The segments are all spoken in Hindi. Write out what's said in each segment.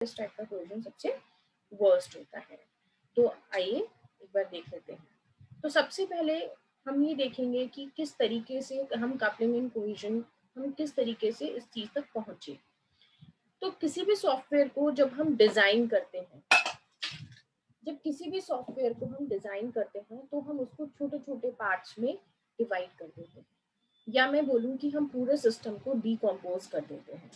इस टाइप का कोहेजन सबसे वर्स्ट होता है। तो आइए एक बार देख लेते हैं। तो सबसे पहले हम ये देखेंगे कि किस तरीके से हम कपलिंग एंड कोहेजन हम किस तरीके से इस चीज तक पहुंचे। तो किसी भी सॉफ्टवेयर को जब हम डिजाइन करते हैं तो हम उसको छोटे छोटे पार्ट्स में डिवाइड कर देते हैं, या मैं बोलूँ कि हम पूरे सिस्टम को डिकम्पोज कर देते हैं।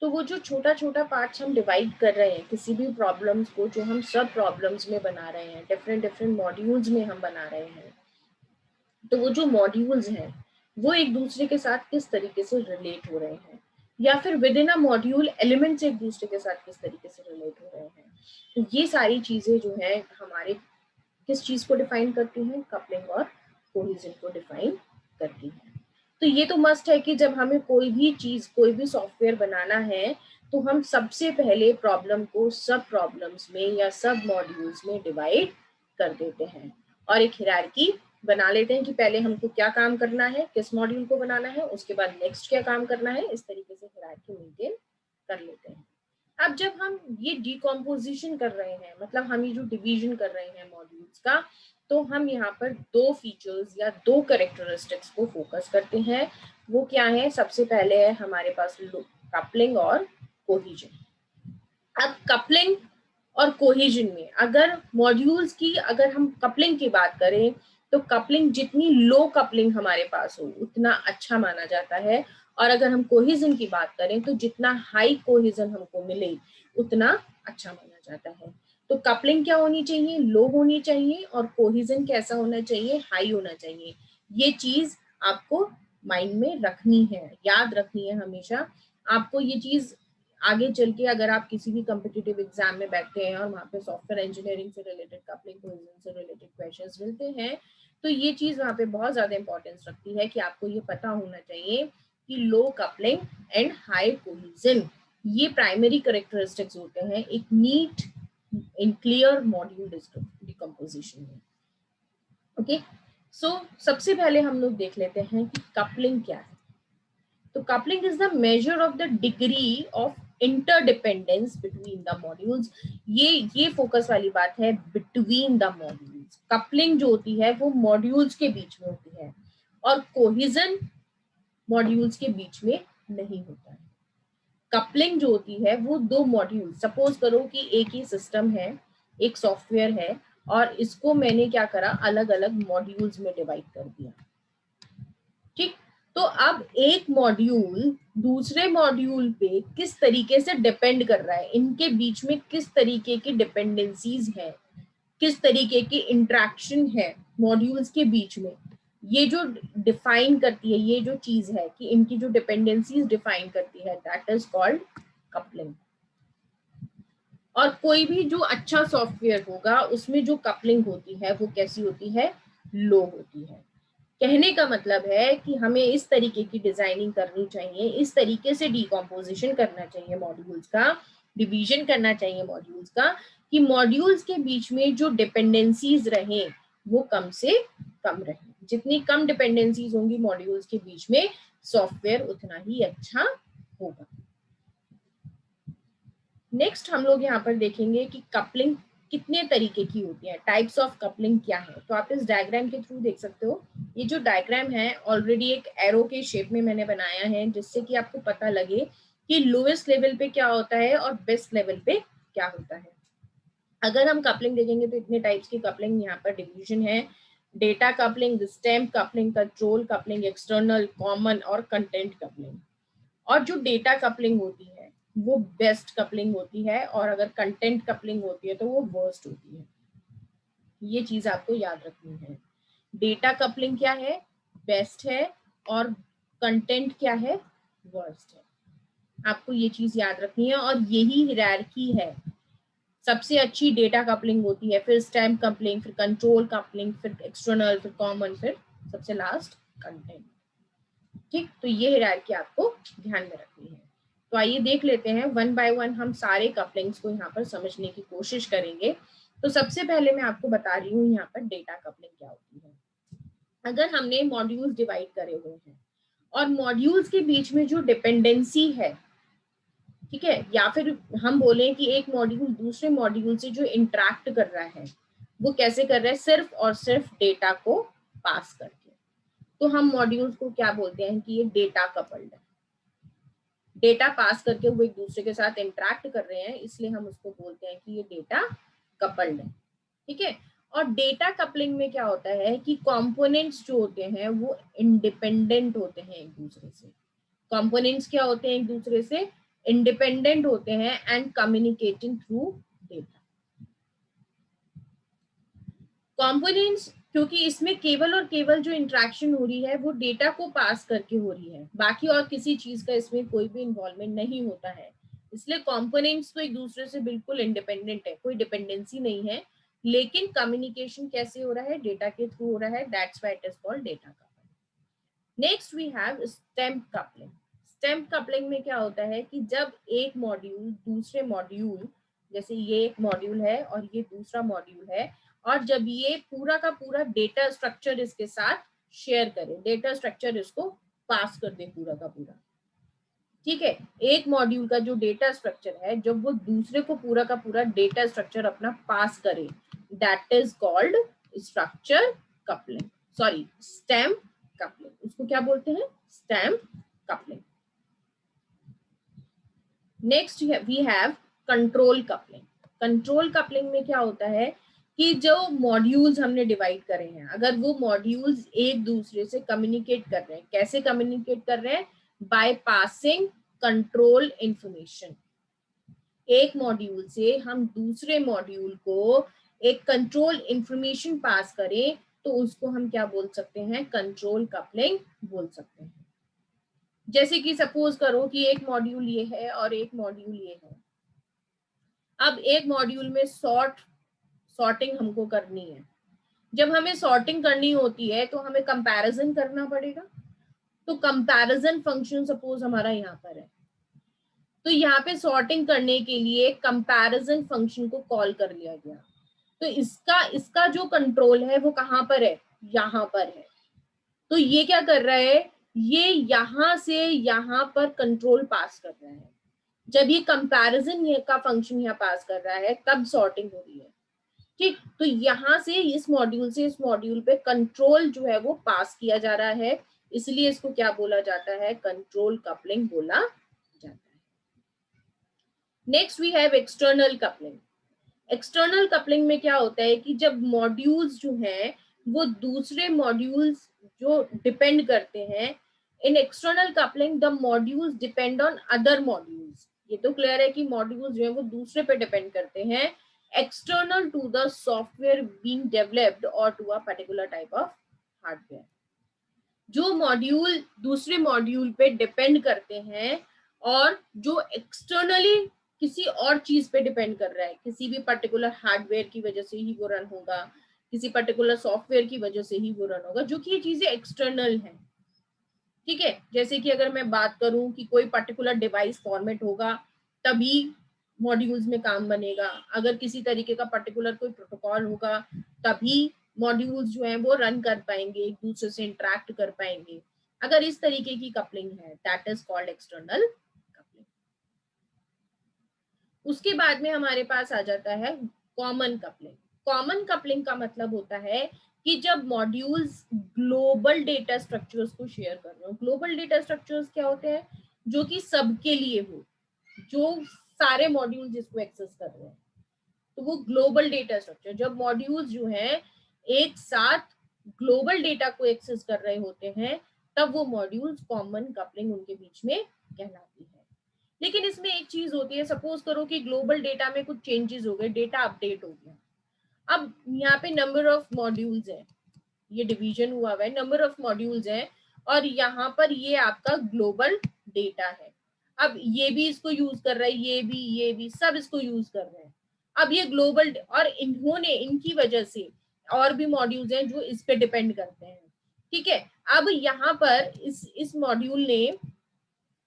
तो वो जो छोटा छोटा पार्ट्स हम डिवाइड कर रहे हैं, किसी भी प्रॉब्लम्स को जो हम सब प्रॉब्लम्स में बना रहे हैं, डिफरेंट डिफरेंट मॉड्यूल्स में हम बना रहे हैं, तो वो जो मॉड्यूल्स हैं वो एक दूसरे के साथ किस तरीके से रिलेट हो रहे हैं, या फिर with in a module elements एक दूसरे के साथ किस तरीके से रिलेट हो रहे हैं। तो ये सारी चीजें जो है हमारे किस चीज को डिफाइन करती हैं, कपलिंग और कोहेजन को डिफाइन करती हैं। तो ये तो मस्ट है कि जब हमें कोई भी चीज कोई भी सॉफ्टवेयर बनाना है तो हम सबसे पहले प्रॉब्लम को सब प्रॉब्लम्स में या सब मॉड्यूल्स में डिवाइड कर देते हैं और एक हायरार्की बना लेते हैं कि पहले हमको क्या काम करना है, किस मॉड्यूल को बनाना है, उसके बाद नेक्स्ट क्या काम करना है। इस तरीके से हायरार्की मेंटेन कर लेते हैं। अब जब हम ये डिकम्पोजिशन कर रहे हैं, मतलब हम ये जो डिवीजन कर रहे हैं मॉड्यूल्स का, तो हम यहाँ पर दो फीचर्स या दो कैरेक्टरिस्टिक्स को फोकस करते हैं। वो क्या है? सबसे पहले है हमारे पास कपलिंग और कोहेजन। अब कपलिंग और कोहेजन में अगर मॉड्यूल्स की अगर हम कपलिंग की बात करें तो कपलिंग जितनी लो कपलिंग हमारे पास हो उतना अच्छा माना जाता है, और अगर हम कोहेजन की बात करें तो जितना हाई कोहेजन हमको मिले उतना अच्छा माना जाता है। तो कपलिंग क्या होनी चाहिए? लो होनी चाहिए, और कोहेजन कैसा होना चाहिए? हाई होना चाहिए। ये चीज आपको माइंड में रखनी है, याद रखनी है हमेशा। आपको ये चीज आगे चल के अगर आप किसी भी कॉम्पिटिटिव एग्जाम में बैठते हैं और वहाँ पे सॉफ्टवेयर इंजीनियरिंग से रिलेटेड, कपलिंग कोहेजन से रिलेटेड क्वेश्चंस मिलते हैं, तो ये चीज वहाँ पे बहुत ज्यादा इंपॉर्टेंस रखती है कि आपको ये पता होना चाहिए कि low coupling and high cohesion ये प्राइमरी कैरेक्टरिस्टिक्स होते हैं एक neat in clear module decomposition में। ओके, सो सबसे पहले हम लोग देख लेते हैं कि कपलिंग क्या है। तो coupling is the measure of the degree of interdependence between the modules. ये फोकस वाली बात है, बिटवीन द मॉड्यूल्स। कपलिंग जो होती है वो मॉड्यूल्स के बीच में होती है, और कोहेजन मॉड्यूल्स के बीच में नहीं होता है। कपलिंग जो होती है वो दो मॉड्यूल, सपोज करो कि एक ही सिस्टम है, एक सॉफ्टवेयर है, और इसको मैंने क्या करा, अलग अलग मॉड्यूल्स में डिवाइड कर दिया। ठीक, तो अब एक मॉड्यूल दूसरे मॉड्यूल पे किस तरीके से डिपेंड कर रहा है, इनके बीच में किस तरीके की डिपेंडेंसीज है, किस तरीके की इंट्रैक्शन है मॉड्यूल्स के बीच में, ये जो डिफाइन करती है, ये जो चीज है कि इनकी जो डिपेंडेंसीज डिफाइन करती है, दैट इज कॉल्ड कपलिंग। और कोई भी जो अच्छा सॉफ्टवेयर होगा उसमें जो कपलिंग होती है वो कैसी होती है? लो होती है। कहने का मतलब है कि हमें इस तरीके की डिजाइनिंग करनी चाहिए, इस तरीके से डिकम्पोजिशन करना चाहिए मॉड्यूल्स का, डिवीजन करना चाहिए मॉड्यूल्स का, कि मॉड्यूल्स के बीच में जो डिपेंडेंसीज रहे वो कम से कम रहे। जितनी कम डिपेंडेंसीज होंगी मॉड्यूल्स के बीच में, सॉफ्टवेयर उतना ही अच्छा होगा। नेक्स्ट हम लोग यहाँ पर देखेंगे कि कपलिंग कितने तरीके की होती है, टाइप्स ऑफ कपलिंग क्या है। तो आप इस डायग्राम के थ्रू देख सकते हो। ये जो डायग्राम है ऑलरेडी एक एरो के शेप में मैंने बनाया है, जिससे कि आपको पता लगे कि लोएस्ट लेवल पे क्या होता है और बेस्ट लेवल पे क्या होता है। अगर हम कपलिंग देखेंगे तो इतने टाइप्स की कपलिंग यहाँ पर डिवीजन है: data coupling, stamp coupling, control coupling, external, common और कंटेंट कपलिंग। और जो डेटा कपलिंग होती है वो बेस्ट कपलिंग होती है, और अगर कंटेंट कपलिंग होती है तो वो वर्स्ट होती है। ये चीज आपको याद रखनी है। डेटा कपलिंग क्या है? बेस्ट है, और कंटेंट क्या है? वर्स्ट है। आपको ये चीज याद रखनी है, और यही हायरार्की है। सबसे अच्छी डेटा कपलिंग होती है, फिर स्टैम्प कपलिंग, फिर कंट्रोल कपलिंग, फिर एक्सटर्नल, फिर कॉमन, फिर सबसे लास्ट कंटेंट। ठीक, तो ये हायरार्की आपको ध्यान में रखनी है। तो आइए देख लेते हैं वन बाय वन, हम सारे कपलिंग्स को यहाँ पर समझने की कोशिश करेंगे। तो सबसे पहले मैं आपको बता रही हूँ यहाँ पर डेटा कपलिंग क्या होती है। अगर हमने मॉड्यूल्स डिवाइड करे हुए हैं और मॉड्यूल्स के बीच में जो डिपेंडेंसी है ठीक है, या फिर हम बोलें कि एक मॉड्यूल दूसरे मॉड्यूल से जो इंटरेक्ट कर रहा है वो कैसे कर रहा है, सिर्फ और सिर्फ डेटा को पास करके। तो हम मॉड्यूल्स को क्या बोलते हैं कि ये डेटा कपल्ड है, डेटा पास करके वो एक दूसरे के साथ इंटरेक्ट कर रहे हैं, इसलिए हम उसको बोलते हैं कि ये डेटा कपल्ड है। ठीक है, और डेटा कपलिंग में क्या होता है कि कंपोनेंट्स जो होते हैं वो इंडिपेंडेंट होते हैं एक दूसरे से। कंपोनेंट्स क्या होते हैं, एक दूसरे से इंडिपेंडेंट होते हैं and communicating through data. Components, क्योंकि इसमें केवल और केवल जो इंटरेक्शन हो रही है वो डेटा को पास करके हो रही है, बाकी और किसी चीज का इसमें कोई भी इन्वॉल्वमेंट नहीं होता है, इसलिए कंपोनेंट्स तो एक दूसरे से बिल्कुल इंडिपेंडेंट है, कोई डिपेंडेंसी नहीं है, लेकिन कम्युनिकेशन कैसे हो रहा है, डेटा के थ्रू हो रहा है, that's why it is called data coupling. Next we have stamp coupling. Stamp coupling में क्या होता है कि जब एक मॉड्यूल दूसरे मॉड्यूल, जैसे ये एक मॉड्यूल है और ये दूसरा मॉड्यूल है, और जब ये पूरा का पूरा डेटा स्ट्रक्चर इसके साथ शेयर करे, डेटा स्ट्रक्चर इसको पास कर दे पूरा का पूरा। ठीक है, एक मॉड्यूल का जो डेटा स्ट्रक्चर है जब वो दूसरे को पूरा का पूरा डेटा स्ट्रक्चर अपना पास करे, that is called structure coupling, sorry stamp coupling, उसको क्या बोलते हैं, stamp coupling. Next we have control coupling. Control coupling में क्या होता है कि जो मॉड्यूल्स हमने डिवाइड करे हैं, अगर वो मॉड्यूल्स एक दूसरे से कम्युनिकेट कर रहे हैं, कैसे कम्युनिकेट कर रहे हैं, बाय पासिंग कंट्रोल इंफॉर्मेशन। एक मॉड्यूल से हम दूसरे मॉड्यूल को एक कंट्रोल इंफॉर्मेशन पास करें तो उसको हम क्या बोल सकते हैं, कंट्रोल कपलिंग बोल सकते हैं। जैसे कि सपोज करो कि एक मॉड्यूल ये है और एक मॉड्यूल ये है, अब एक मॉड्यूल में सॉर्टिंग हमको करनी है, जब हमें सॉर्टिंग करनी होती है तो हमें कंपैरिजन करना पड़ेगा, तो कंपैरिजन फंक्शन सपोज हमारा यहाँ पर है, तो यहाँ पे सॉर्टिंग करने के लिए कंपैरिजन फंक्शन को कॉल कर लिया गया, तो इसका इसका जो कंट्रोल है वो कहाँ पर है, यहाँ पर है। तो ये क्या कर रहा है, ये यहाँ से यहाँ पर कंट्रोल पास कर रहा है, जब ये कंपैरिजन का फंक्शन यहाँ पास कर रहा है तब सॉर्टिंग हो रही है। ठीक, तो यहाँ से इस मॉड्यूल से इस मॉड्यूल पे कंट्रोल जो है वो पास किया जा रहा है, इसलिए इसको क्या बोला जाता है, कंट्रोल कपलिंग बोला जाता है। Next we have external coupling. External coupling में क्या होता है कि जब मॉड्यूल्स जो हैं वो दूसरे मॉड्यूल्स जो डिपेंड करते हैं, इन external coupling the modules depend on other modules. ये तो क्लियर है कि मॉड्यूल्स जो है वो दूसरे पे डिपेंड करते हैं, external to the software being developed और to a particular type of hardware. जो मॉड्यूल दूसरे मॉड्यूल पे डिपेंड करते हैं और जो एक्सटर्नली किसी और चीज पे डिपेंड कर रहा है, किसी भी पर्टिकुलर हार्डवेयर की वजह से ही वो रन होगा, किसी पर्टिकुलर सॉफ्टवेयर की वजह से ही वो रन होगा, जो कि ये चीजें एक्सटर्नल हैं। ठीक है, जैसे कि अगर मैं बात करूं कि कोई पर्टिकुलर डिवाइस फॉर्मेट होगा तभी मॉड्यूल्स में काम बनेगा, अगर किसी तरीके का पर्टिकुलर कोई प्रोटोकॉल होगा तभी मॉड्यूल्स जो हैं वो रन कर पाएंगे, एक दूसरे से इंटरेक्ट कर पाएंगे। अगर इस तरीके की कपलिंग है that is called external coupling. उसके बाद में हमारे पास आ जाता है कॉमन कपलिंग। कॉमन कपलिंग का मतलब होता है कि जब मॉड्यूल्स ग्लोबल डेटा स्ट्रक्चर्स को शेयर कर रहे हो। ग्लोबल डेटा स्ट्रक्चर्स क्या होते हैं, जो कि सबके लिए हो, जो सारे मॉड्यूल जिसको एक्सेस कर रहे हैं, तो वो ग्लोबल डेटा स्ट्रक्चर। जब मॉड्यूल्स जो हैं एक साथ ग्लोबल डेटा को एक्सेस कर रहे होते हैं तब वो मॉड्यूल्स कॉमन कपलिंग उनके बीच में कहलाती है। लेकिन इसमें एक चीज होती है, सपोज करो कि ग्लोबल डेटा में कुछ चेंजेस हो गए, डेटा अपडेट हो गया, अब यहाँ पे नंबर ऑफ मॉड्यूल्स है, ये डिवीजन हुआ है, नंबर ऑफ मॉड्यूल्स है, और यहाँ पर ये आपका ग्लोबल डेटा है। अब ये भी इसको यूज कर रहा है, ये भी सब इसको यूज कर रहे हैं। अब ये ग्लोबल, और इन्होंने इनकी वजह से और भी मॉड्यूल्स हैं जो इस पे डिपेंड करते हैं। ठीक है, अब यहाँ पर इस मॉड्यूल ने,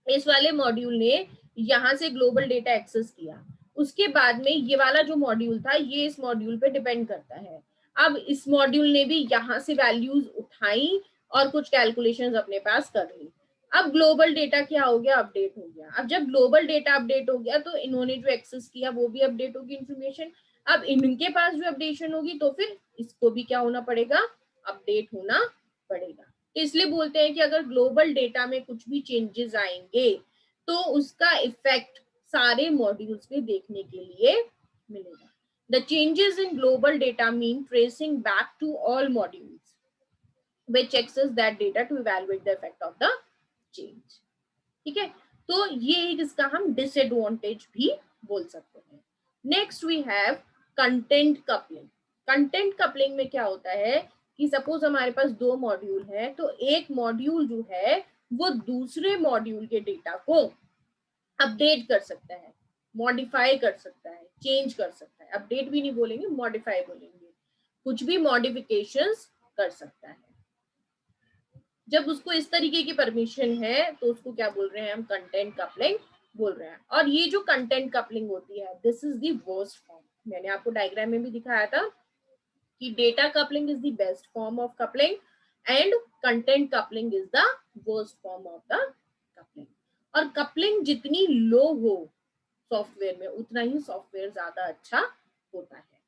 इस वाले मॉड्यूल ने यहाँ से ग्लोबल डेटा एक्सेस किया, उसके बाद में ये वाला जो मॉड्यूल था ये इस मॉड्यूल पे डिपेंड करता है। अब इस मॉड्यूल ने भी यहाँ से वैल्यूज उठाई और कुछ कैलकुलेशंस अपने पास कर ली। अब ग्लोबल डेटा क्या हो गया, अपडेट हो गया। अब जब ग्लोबल डेटा अपडेट हो गया तो इन्होंने जो एक्सेस किया वो भी अपडेट होगी इन्फॉर्मेशन। अब इनके पास जो अपडेशन होगी तो फिर इसको भी क्या होना पड़ेगा, अपडेट होना पड़ेगा। तो इसलिए बोलते हैं कि अगर ग्लोबल डेटा में कुछ भी चेंजेस आएंगे तो उसका इफेक्ट सारे मॉड्यूल्स पे देखने के लिए मिलेगा। The changes in global data mean tracing back to all modules which access that data to evaluate the effect of the change। ठीक है, तो ये एक इसका हम डिसएडवांटेज भी बोल सकते हैं। Next we have content coupling. Content coupling में क्या होता है कि सपोज हमारे पास दो मॉड्यूल है, तो एक मॉड्यूल जो है वो दूसरे मॉड्यूल के डेटा को अपडेट कर सकता है, मॉडिफाई कर सकता है, चेंज कर सकता है। अपडेट भी नहीं बोलेंगे, मॉडिफाई बोलेंगे, कुछ भी मॉडिफिकेशंस कर सकता है। जब उसको इस तरीके की परमिशन है तो उसको क्या बोल रहे हैं हम, कंटेंट कपलिंग बोल रहे हैं। और ये जो कंटेंट कपलिंग होती है, this is the worst form. मैंने आपको डायग्राम में भी दिखाया था कि data coupling is the best form of coupling and content coupling is the worst form of the coupling. और कपलिंग जितनी लो हो सॉफ्टवेयर में उतना ही सॉफ्टवेयर ज्यादा अच्छा होता है।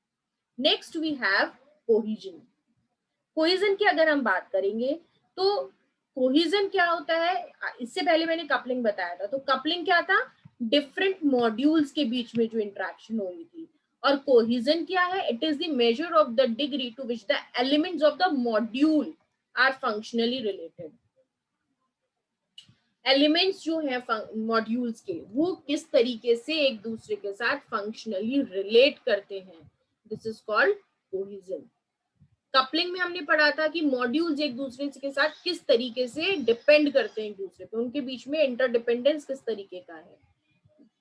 Next we have cohesion. Cohesion की अगर हम बात करेंगे तो कोहिजन क्या होता है, इससे पहले मैंने कपलिंग बताया था। तो कपलिंग क्या था, डिफरेंट मॉड्यूल्स के बीच में जो इंटरेक्शन हो रही थी। और कोहिजन क्या है, it is the measure of the degree to which the elements of the module are functionally related. Elements जो है मॉड्यूल्स के, वो किस तरीके से एक दूसरे के साथ फंक्शनली रिलेट करते हैं, this is called cohesion. Coupling में हमने पढ़ा था कि मॉड्यूल्स एक दूसरे के साथ किस तरीके से डिपेंड करते हैं एक दूसरे पे, उनके बीच में इंटरडिपेंडेंस किस तरीके का है,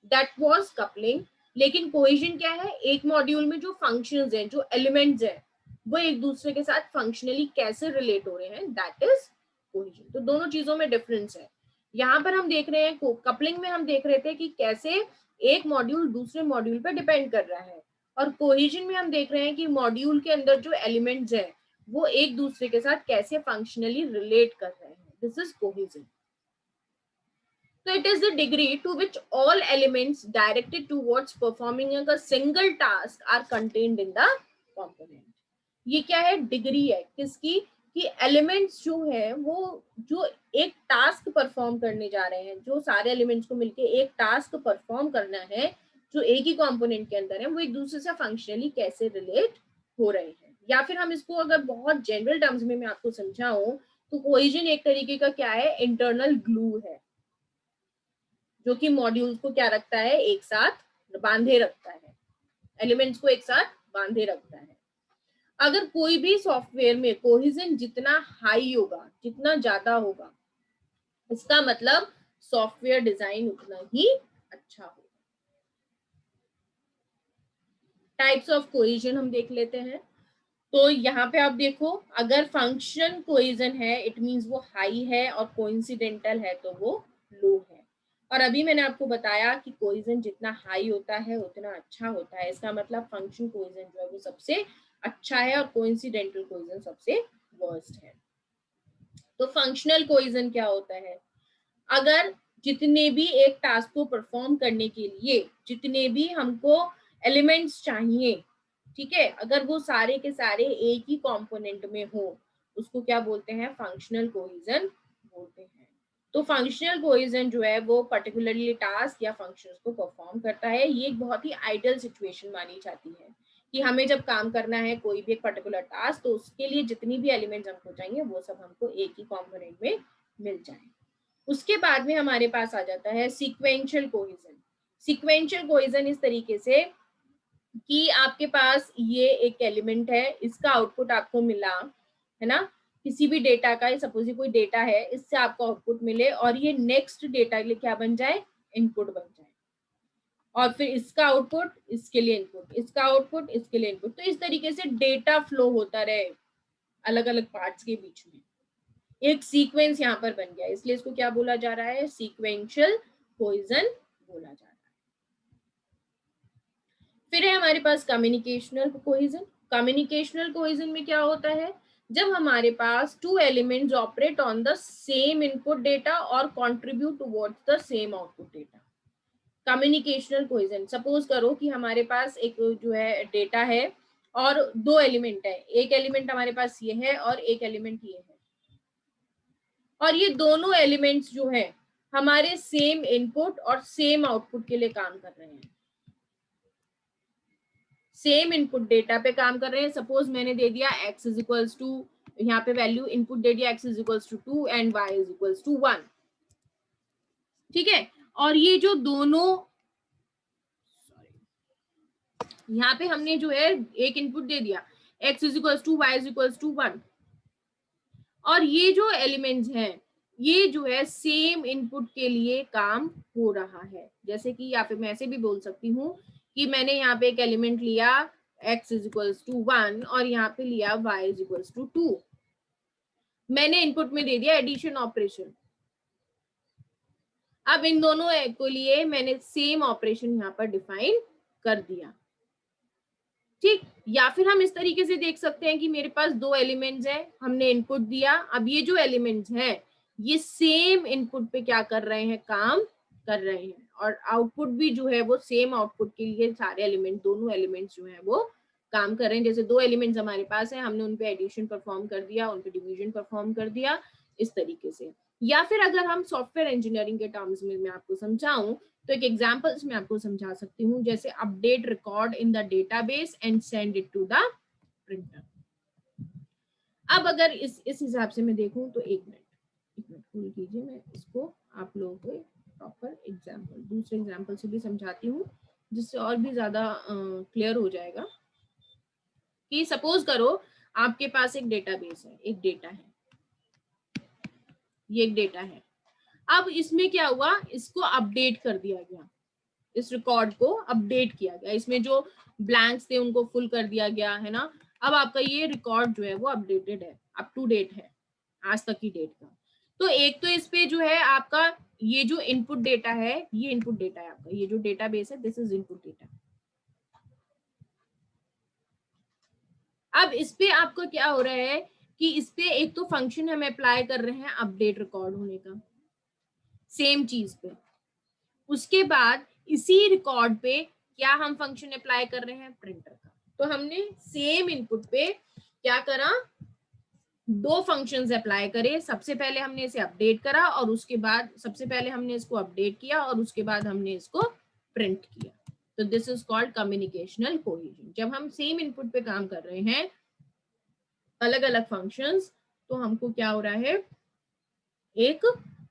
दैट वाज कपलिंग। लेकिन कोहेजन क्या है, एक मॉड्यूल में जो फंक्शंस हैं, जो एलिमेंट्स हैं, वो एक दूसरे के साथ फंक्शनली कैसे रिलेट हो रहे हैं, दैट इज कोहेजन। तो दोनों चीजों में डिफरेंस है। यहाँ पर हम देख रहे हैं कपलिंग में हम देख रहे थे कि कैसे एक मॉड्यूल दूसरे मॉड्यूल पर डिपेंड कर रहा है, और कोहेजन में हम देख रहे हैं कि मॉड्यूल के अंदर जो एलिमेंट्स हैं वो एक दूसरे के साथ कैसे फंक्शनली रिलेट कर रहे हैं, this is cohesion. So it is the degree to which all elements directed towards performing a single task are contained in the component। ये क्या है, डिग्री है किसकी, कि एलिमेंट्स जो है वो जो एक टास्क परफॉर्म करने जा रहे हैं, जो सारे एलिमेंट्स को मिलके एक टास्क परफॉर्म करना है जो एक ही कंपोनेंट के अंदर है, वो एक दूसरे से फंक्शनली कैसे रिलेट हो रहे हैं। या फिर हम इसको अगर बहुत जनरल टर्म्स में मैं आपको समझाऊं तो कोहेजन एक तरीके का क्या है, इंटरनल ग्लू है, जो कि मॉड्यूल्स को क्या रखता है, एक साथ बांधे रखता है, एलिमेंट्स को एक साथ बांधे रखता है। अगर कोई भी सॉफ्टवेयर में कोहेजन जितना हाई होगा, जितना ज्यादा होगा, इसका मतलब सॉफ्टवेयर डिजाइन उतना ही अच्छा होगा। टाइप्स ऑफ कोहेजन हम देख लेते हैं। तो यहाँ पे आप देखो, अगर फंक्शन कोहेजन है इट मींस वो हाई है, और कोइंसिडेंटल है तो वो लो है। और अभी मैंने आपको बताया कि कोहेजन जितना हाई होता है उतना अच्छा होता है, इसका मतलब फंक्शन कोहेजन जो है वो सबसे अच्छा है और कोइंसिडेंटल कोहेजन सबसे वर्स्ट है। तो फंक्शनल कोहेजन क्या होता है, अगर जितने भी एक टास्क को परफॉर्म करने के लिए जितने भी हमको एलिमेंट्स चाहिए, ठीक है, अगर वो सारे के सारे एक ही कंपोनेंट में हो, उसको क्या बोलते हैं, फंक्शनल कोहेजन बोलते हैं। तो फंक्शनल कोहेजन जो है वो पर्टिकुलरली टास्क या फंक्शंस को परफॉर्म करता है। ये एक बहुत ही आइडियल सिचुएशन मानी जाती है कि हमें जब काम करना है कोई भी एक पर्टिकुलर टास्क, तो उसके लिए जितनी भी एलिमेंट्स हमको चाहिए वो सब हमको एक ही कंपोनेंट में मिल जाए। उसके बाद में हमारे पास आ जाता है सीक्वेंशियल कोहेजन। सीक्वेंशियल कोहेजन इस तरीके से कि आपके पास ये एक एलिमेंट है, इसका आउटपुट आपको मिला है ना, किसी भी डेटा का, सपोज कोई डेटा है, इससे आपको आउटपुट मिले और ये नेक्स्ट डेटा के लिए क्या बन जाए, इनपुट बन जाए, और फिर इसका आउटपुट इसके लिए इनपुट, इसका आउटपुट इसके लिए इनपुट। तो इस तरीके से डेटा फ्लो होता रहे अलग अलग पार्ट्स के बीच में, एक सीक्वेंस यहाँ पर बन गया, इसलिए इसको क्या बोला जा रहा है, सीक्वेंशियल कोहेजन बोला जा रहा है। फिर है हमारे पास कम्युनिकेशनल कोहेजन। कम्युनिकेशनल कोहेजन में क्या होता है, जब हमारे पास two elements operate on the same input data और contribute towards the same output data, communicational cohesion. Suppose करो कि हमारे पास एक जो है डेटा है और दो एलिमेंट है, एक एलिमेंट हमारे पास ये है और एक एलिमेंट ये है, और ये दोनों एलिमेंट्स जो है हमारे सेम इनपुट और सेम आउटपुट के लिए काम कर रहे हैं, सेम इनपुट डेटा पे काम कर रहे हैं। सपोज मैंने दे दिया x इज इक्वल्स टू, यहाँ पे वैल्यू इनपुट दे दिया x is equals to 2 and y is equals to 1, ठीक है। और ये जो दोनों, यहाँ पे हमने जो है एक इनपुट दे दिया x is equals to y is equals to 1, और ये जो एलिमेंट्स हैं ये जो है सेम इनपुट के लिए काम हो रहा है। जैसे कि या फिर मैं ऐसे भी बोल सकती हूँ कि मैंने यहाँ पे एक एलिमेंट लिया x इज इक्वल्स टू 1 और यहाँ पे लिया y इज इक्वल्स टू 2, मैंने इनपुट में दे दिया एडिशन ऑपरेशन। अब इन दोनों को लिए मैंने सेम ऑपरेशन यहाँ पर डिफाइन कर दिया, ठीक। या फिर हम इस तरीके से देख सकते हैं कि मेरे पास दो एलिमेंट्स हैं, हमने इनपुट दिया, अब ये जो एलिमेंट्स हैं ये सेम इनपुट पे क्या कर रहे हैं, काम कर रहे हैं, और आउटपुट भी जो है वो सेम आउटपुट के लिए सारे एलिमेंट, दोनों एलिमेंट्स जो है वो काम कर रहे हैं। जैसे दो एलिमेंट्स हमारे पास है, हमने उन पे एडिशन परफॉर्म कर दिया, उन पे डिवीजन परफॉर्म कर दिया, इस तरीके से। या फिर अगर हम सॉफ्टवेयर इंजीनियरिंग के टर्म्स में मैं आपको समझाऊं तो एक एग्जांपल्स में आपको समझा सकती हूँ, जैसे update record in the database and send it to the printer. अब अगर इस हिसाब से मैं देखूं तो एक मिनट होल्ड कीजिए, मैं इसको आप लोगों को प्रॉपर एग्जांपल, दूसरे एग्जांपल से भी समझाती हूँ जिससे और भी ज्यादा क्लियर हो जाएगा। कि सपोज करो आपके पास एक डेटाबेस है, एक डेटा है, ये एक डेटा है। अब इसमें क्या हुआ, इसको अपडेट कर दिया गया, इस रिकॉर्ड को अपडेट किया गया, इसमें जो ब्लैंक्स थे उनको फुल कर दिया गया है ना। अब आपका ये रिकॉर्ड जो है वो अपडेटेड है, अप टू डेट है, आज तक की डेट का। तो एक तो इस पे जो है आपका ये जो इनपुट डेटा है, ये इनपुट डेटा है आपका, ये जो डेटाबेस है दिस इज इनपुट डेटा। अब इस पे आपको क्या हो रहा है कि इस पे एक तो फंक्शन हम अप्लाई कर रहे हैं अपडेट रिकॉर्ड होने का, सेम चीज पे। उसके बाद इसी रिकॉर्ड पे क्या हम फंक्शन अप्लाई कर रहे हैं, प्रिंटर का। तो हमने सेम इनपुट पे क्या करा, दो फंक्शंस अप्लाई करे। सबसे पहले हमने इसे अपडेट करा और उसके बाद सबसे पहले हमने इसको अपडेट किया और उसके बाद हमने इसको प्रिंट किया। तो this is called communicational cohesion. जब हम सेम इनपुट पे काम कर रहे हैं, अलग अलग फंक्शंस, तो हमको क्या हो रहा है, एक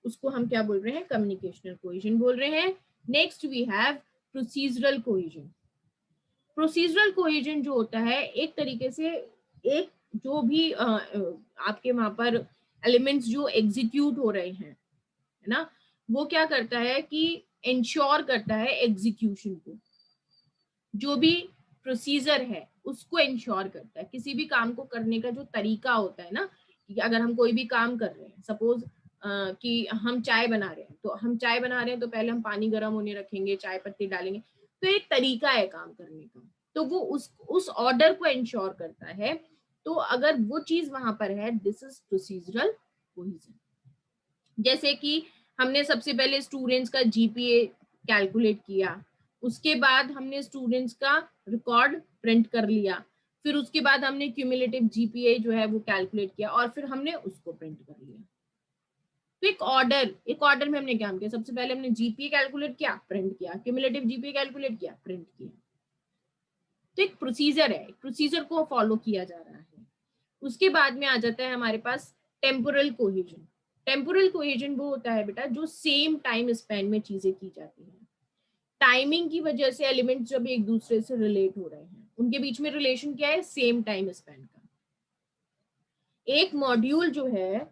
उसको हम क्या बोल रहे हैं, कम्युनिकेशनल कोहेजन बोल रहे हैं। Next we have procedural cohesion. Procedural cohesion जो होता है, एक तरीके से एक जो भी आपके वहां पर एलिमेंट्स जो एग्जीक्यूट हो रहे हैं, है ना, वो क्या करता है कि इंश्योर करता है एग्जीक्यूशन को। जो भी प्रोसीजर है उसको इंश्योर करता है। किसी भी काम को करने का जो तरीका होता है ना, कि अगर हम कोई भी काम कर रहे हैं, सपोज कि हम चाय बना रहे हैं, तो हम चाय बना रहे हैं तो पहले हम पानी गर्म होने रखेंगे, चाय पत्ती डालेंगे, तो एक तरीका है काम करने का, तो वो उस ऑर्डर को इंश्योर करता है। तो अगर वो चीज वहां पर है, दिस इज प्रोसीजरल कोहेजन। जैसे कि हमने सबसे पहले स्टूडेंट्स का जीपीए कैलकुलेट किया, उसके बाद हमने स्टूडेंट्स का रिकॉर्ड प्रिंट कर लिया, फिर उसके बाद हमने क्यूमुलेटिव जीपीए जो है वो कैलकुलेट किया और फिर हमने उसको प्रिंट कर लिया। तो एक ऑर्डर में हमने क्या किया, सबसे पहले हमने जीपीए कैलकुलेट किया, प्रिंट किया, क्यूमुलेटिव जीपीए कैलकुलेट किया, प्रिंट किया। तो एक प्रोसीजर है, एक प्रोसीजर को फॉलो किया जा रहा है। उसके बाद में आ जाता है हमारे पास टेम्पोरल कोहेजन। टेम्पोरल कोहेजन वो होता है बेटा जो सेम टाइम स्पैन में चीजें की जाती हैं। टाइमिंग की वजह से एलिमेंट्स जब एक दूसरे से रिलेट हो रहे हैं, उनके बीच में रिलेशन क्या है, सेम टाइम स्पैन का। एक मॉड्यूल जो है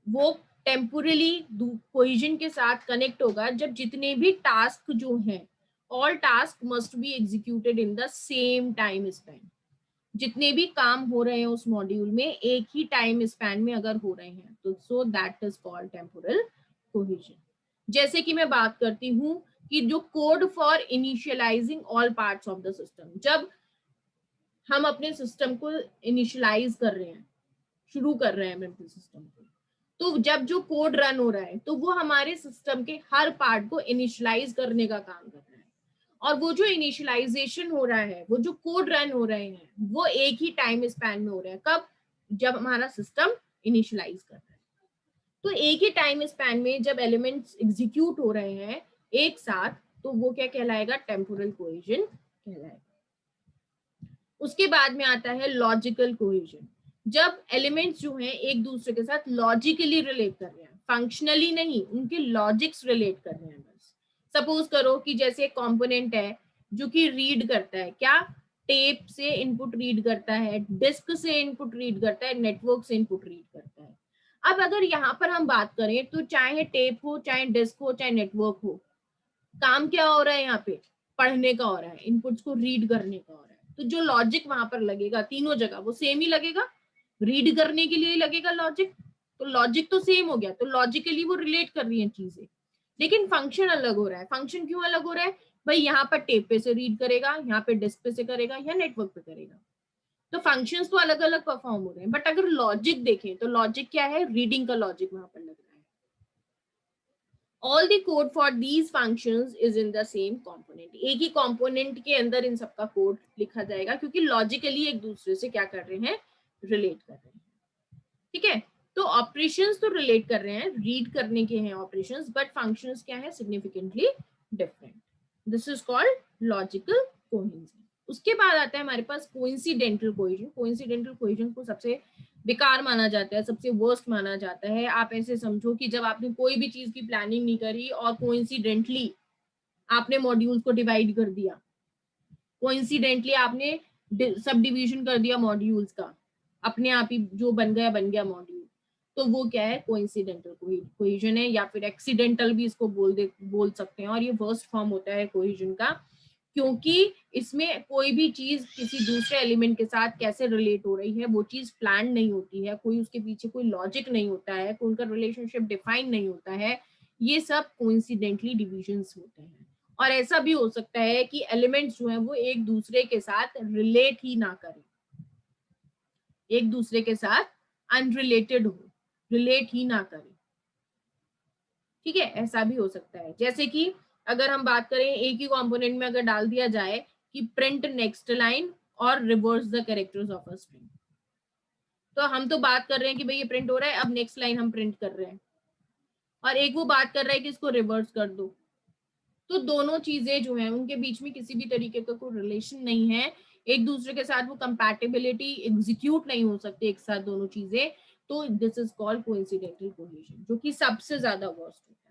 वो टेम्पोरली कोहेजन के साथ कनेक्ट होगा जब जितने भी टास्क जो हैं, all task must be executed in the same time span. जितने भी काम हो रहे हैं उस मॉड्यूल में एक ही टाइम स्पैन में अगर हो रहे हैं, तो so that is called temporal cohesion. जैसे कि मैं बात करती हूँ कि जो code for initialising all parts of the system, जब हम अपने सिस्टम को इनिशियलाइज कर रहे हैं, शुरू कर रहे हैं मेमोरी सिस्टम को, तो जब जो कोड रन हो रहा है तो वो हमारे सिस्टम के हर पार्ट को इनिशियलाइज करने का काम कर रहा है, और वो जो इनिशियलाइजेशन हो रहा है, वो जो कोड रन हो रहे हैं, वो एक ही टाइम स्पैन में हो रहा है। कब? जब हमारा सिस्टम इनिशियलाइज कर रहा है। तो एक ही टाइम स्पैन में जब एलिमेंट्स एग्जीक्यूट हो रहे हैं एक साथ, तो वो क्या कहलाएगा? टेम्पोरल कोहेजन कहलाएगा। उसके बाद में आता है लॉजिकल कोहेजन, जब एलिमेंट्स जो हैं एक दूसरे के साथ लॉजिकली रिलेट कर रहे हैं, फंक्शनली नहीं, उनके लॉजिक्स रिलेट कर रहे हैं बस। सपोज करो कि जैसे एक कंपोनेंट है जो कि रीड करता है, क्या? टेप से इनपुट रीड करता है, डिस्क से इनपुट रीड करता है, नेटवर्क से इनपुट रीड करता है। अब अगर यहाँ पर हम बात करें तो चाहे टेप हो, चाहे डिस्क हो, चाहे नेटवर्क हो, काम क्या हो रहा है यहाँ पे? पढ़ने का हो रहा है, इनपुट्स को रीड करने का हो रहा है। तो जो लॉजिक वहां पर लगेगा तीनों जगह वो सेम ही लगेगा, रीड करने के लिए लगेगा लॉजिक, तो लॉजिक तो सेम हो गया, तो लॉजिकली वो रिलेट कर रही है चीजें। लेकिन फंक्शन अलग हो रहा है। फंक्शन क्यों अलग हो रहा है भाई? यहाँ पर टेप पे से रीड करेगा, यहाँ पे डिस्क पे से करेगा, या नेटवर्क पे करेगा, तो फंक्शंस तो अलग अलग परफॉर्म हो रहे हैं। बट अगर लॉजिक देखें तो लॉजिक क्या है? रीडिंग का लॉजिक वहां पर लग रहा है। all the code for these functions is in the same component, एक ही component के अंदर इन सबका कोड लिखा जाएगा, क्योंकि लॉजिकली एक दूसरे से क्या कर रहे हैं? रिलेट कर रहे हैं। ठीक है, तो ऑपरेशंस तो रिलेट कर रहे हैं, रीड करने के हैं ऑपरेशंस, बट फंक्शंस क्या है? Significantly different. This is called logical cohesion. उसके बाद आता है हमारे पास कोइंसिडेंटल कोहेजन। कोइंसिडेंटल कोहेजन को सबसे बेकार माना जाता है, सबसे वर्स्ट माना जाता है। आप ऐसे समझो कि जब आपने कोई भी चीज की प्लानिंग नहीं करी और कोइंसिडेंटली आपने मॉड्यूल्स को डिवाइड कर दिया, कोइंसिडेंटली आपने सब डिवीजन कर दिया मॉड्यूल्स का, अपने आप ही जो बन गया मॉड्यूल, तो वो क्या है? कोइंसिडेंटल कोहेजन है, या फिर एक्सीडेंटल भी इसको बोल सकते हैं। और ये वर्स्ट फॉर्म होता है कोहेजन का, क्योंकि इसमें कोई भी चीज किसी दूसरे एलिमेंट के साथ कैसे रिलेट हो रही है वो चीज प्लान नहीं होती है, कोई उसके पीछे कोई लॉजिक नहीं होता है, कोई उनका रिलेशनशिप डिफाइन नहीं होता है। ये सब कोइंसिडेंटली डिविजन्स होते हैं। और ऐसा भी हो सकता है कि एलिमेंट्स जो हैं वो एक दूसरे के साथ रिलेट ही ना करें, एक दूसरे के साथ अनरिलेटेड हो, रिलेट ही ना करें। ठीक है, ऐसा भी हो सकता है। जैसे कि अगर हम बात करें एक ही कंपोनेंट में अगर डाल दिया जाए कि प्रिंट नेक्स्ट लाइन और reverse the characters of a string, तो हम तो बात कर रहे हैं कि भाई ये प्रिंट हो रहा है, अब नेक्स्ट लाइन हम प्रिंट कर रहे हैं, और एक वो बात कर रहा है कि इसको रिवर्स कर दो। तो दोनों चीजें जो है उनके बीच में किसी भी तरीके का कोई रिलेशन नहीं है, एक दूसरे के साथ वो कंपैटिबिलिटी एग्जीक्यूट नहीं हो सकती एक साथ दोनों चीजें। तो this is called coincidental cohesion, जो कि सबसे ज्यादा वर्स्ट होता है।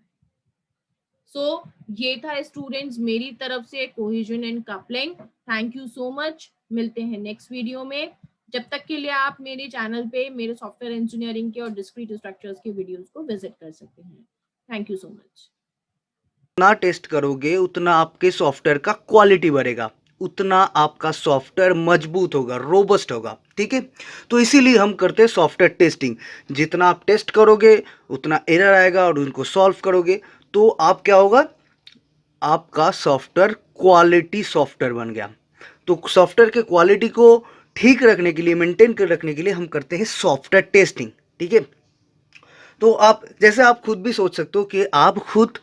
सो ये था स्टूडेंट्स मेरी तरफ से cohesion and coupling. Thank you so much, मिलते हैं नेक्स्ट वीडियो में। जब तक के लिए आप मेरे चैनल पे मेरे सॉफ्टवेयर इंजीनियरिंग के और डिस्क्रीट स्ट्रक्चर्स के वीडियोस को विजिट कर सकते हैं। Thank you so much. उतना टेस्ट करोगे उतना आपके सॉफ्टवेयर का क्वालिटी बढ़ेगा, उतना आपका सॉफ्टवेयर मजबूत होगा, रोबस्ट होगा। ठीक है, तो इसीलिए हम करते हैं सॉफ्टवेयर टेस्टिंग। जितना आप टेस्ट करोगे उतना एरर आएगा, और उनको सॉल्व करोगे तो आप क्या होगा? आपका सॉफ्टवेयर क्वालिटी सॉफ्टवेयर बन गया। तो सॉफ्टवेयर के क्वालिटी को ठीक रखने के लिए, मेंटेन कर रखने के लिए हम करते हैं सॉफ्टवेयर टेस्टिंग। ठीक है, तो आप जैसे आप खुद भी सोच सकते हो कि आप खुद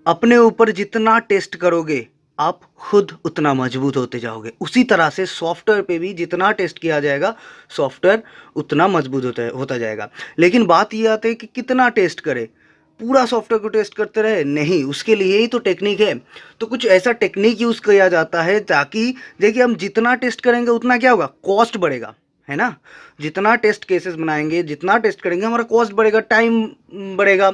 अपने ऊपर जितना टेस्ट करोगे आप खुद उतना मजबूत होते जाओगे। उसी तरह से सॉफ्टवेयर पे भी जितना टेस्ट किया जाएगा सॉफ्टवेयर उतना मजबूत होता जाएगा। लेकिन बात ये आती है कि कितना टेस्ट करें? पूरा सॉफ्टवेयर को टेस्ट करते रहे? नहीं, उसके लिए ही तो टेक्निक है। तो कुछ ऐसा टेक्निक यूज़ किया जाता है ताकि देखिए हम जितना टेस्ट करेंगे उतना क्या होगा? कॉस्ट बढ़ेगा, है ना। जितना टेस्ट केसेस बनाएंगे, जितना टेस्ट करेंगे, हमारा कॉस्ट बढ़ेगा, टाइम बढ़ेगा,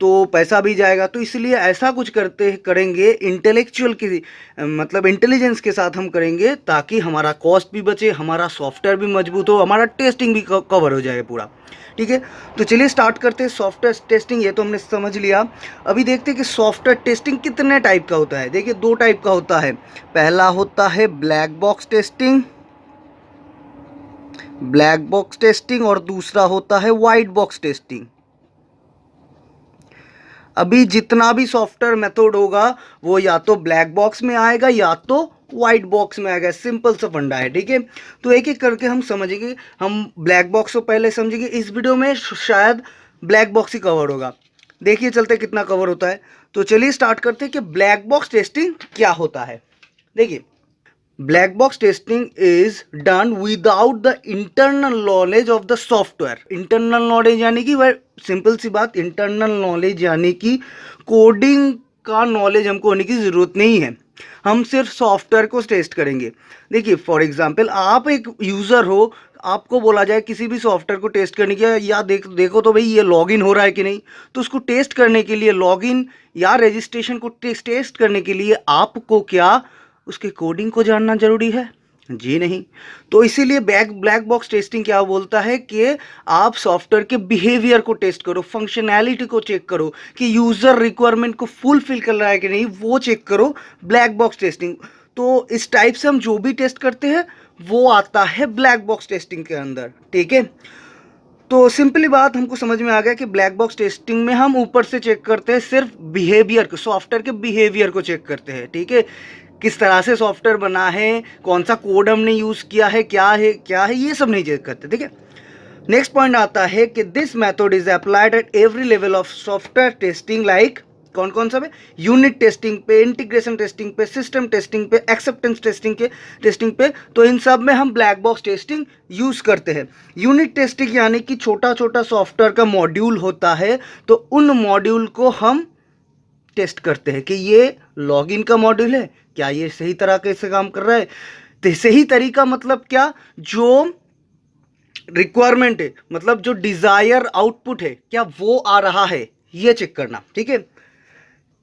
तो पैसा भी जाएगा। तो इसलिए ऐसा कुछ करेंगे इंटेलेक्चुअल की मतलब इंटेलिजेंस के साथ हम करेंगे, ताकि हमारा कॉस्ट भी बचे, हमारा सॉफ्टवेयर भी मजबूत हो, हमारा टेस्टिंग भी कवर हो जाए पूरा। ठीक है, तो चलिए स्टार्ट करते हैं सॉफ्टवेयर टेस्टिंग। ये तो हमने समझ लिया। अभी देखते हैं कि सॉफ्टवेयर टेस्टिंग कितने टाइप का होता है। देखिए 2 टाइप का होता है। पहला होता है ब्लैक बॉक्स टेस्टिंग और दूसरा होता है वाइट बॉक्स टेस्टिंग। अभी जितना भी सॉफ्टवेयर मेथड होगा वो या तो ब्लैक बॉक्स में आएगा या तो वाइट बॉक्स में आ गया, सिंपल सा फंडा है, ठीक है। तो एक एक करके हम समझेंगे, हम ब्लैक बॉक्स को पहले समझेंगे, इस वीडियो में शायद ब्लैक बॉक्स ही कवर होगा, देखिए चलते कितना कवर होता है। तो चलिए स्टार्ट करते हैं कि ब्लैक बॉक्स टेस्टिंग क्या होता है। देखिए, black box testing is done without the internal knowledge of the software. Internal knowledge यानी कि वह सिंपल सी बात, इंटरनल नॉलेज यानी कि कोडिंग का नॉलेज हमको होने की ज़रूरत नहीं है, हम सिर्फ सॉफ्टवेयर को टेस्ट करेंगे। देखिए फॉर एग्जांपल, आप एक यूज़र हो, आपको बोला जाए किसी भी सॉफ्टवेयर को टेस्ट करने के या देखो तो भाई ये लॉगिन हो रहा है कि नहीं, तो उसको टेस्ट करने के लिए लॉगिन या रजिस्ट्रेशन को टेस्ट करने के लिए आपको क्या उसके कोडिंग को जानना जरूरी है? जी नहीं। तो इसीलिए ब्लैक बॉक्स टेस्टिंग क्या बोलता है कि आप सॉफ्टवेयर के बिहेवियर को टेस्ट करो, फंक्शनैलिटी को चेक करो कि यूज़र रिक्वायरमेंट को फुलफिल कर रहा है कि नहीं, वो चेक करो, ब्लैक बॉक्स टेस्टिंग। तो इस टाइप से हम जो भी टेस्ट करते हैं वो आता है ब्लैक बॉक्स टेस्टिंग के अंदर, ठीक है। तो सिंपली बात हमको समझ में आ गया कि ब्लैक बॉक्स टेस्टिंग में हम ऊपर से चेक करते हैं सिर्फ बिहेवियर को, सॉफ्टवेयर के बिहेवियर को चेक करते हैं, ठीक है। किस तरह से सॉफ्टवेयर बना है, कौन सा कोड हमने यूज़ किया है, क्या है ये सब नहीं चेक करते, ठीक है। नेक्स्ट पॉइंट आता है कि this method is applied at every level of software testing, like कौन कौन सा है, यूनिट टेस्टिंग पे, इंटीग्रेशन टेस्टिंग पे, सिस्टम टेस्टिंग पे, एक्सेप्टेंस टेस्टिंग पे। तो इन सब में हम ब्लैक बॉक्स टेस्टिंग यूज़ करते हैं। यूनिट टेस्टिंग यानी कि छोटा छोटा सॉफ्टवेयर का मॉड्यूल होता है, तो उन मॉड्यूल को हम टेस्ट करते हैं कि ये लॉगिन का मॉड्यूल है, क्या ये सही तरह से काम कर रहा है। तो सही तरीका मतलब क्या, जो रिक्वायरमेंट है, मतलब जो डिजायर आउटपुट है, क्या वो आ रहा है, ये चेक करना, ठीक है।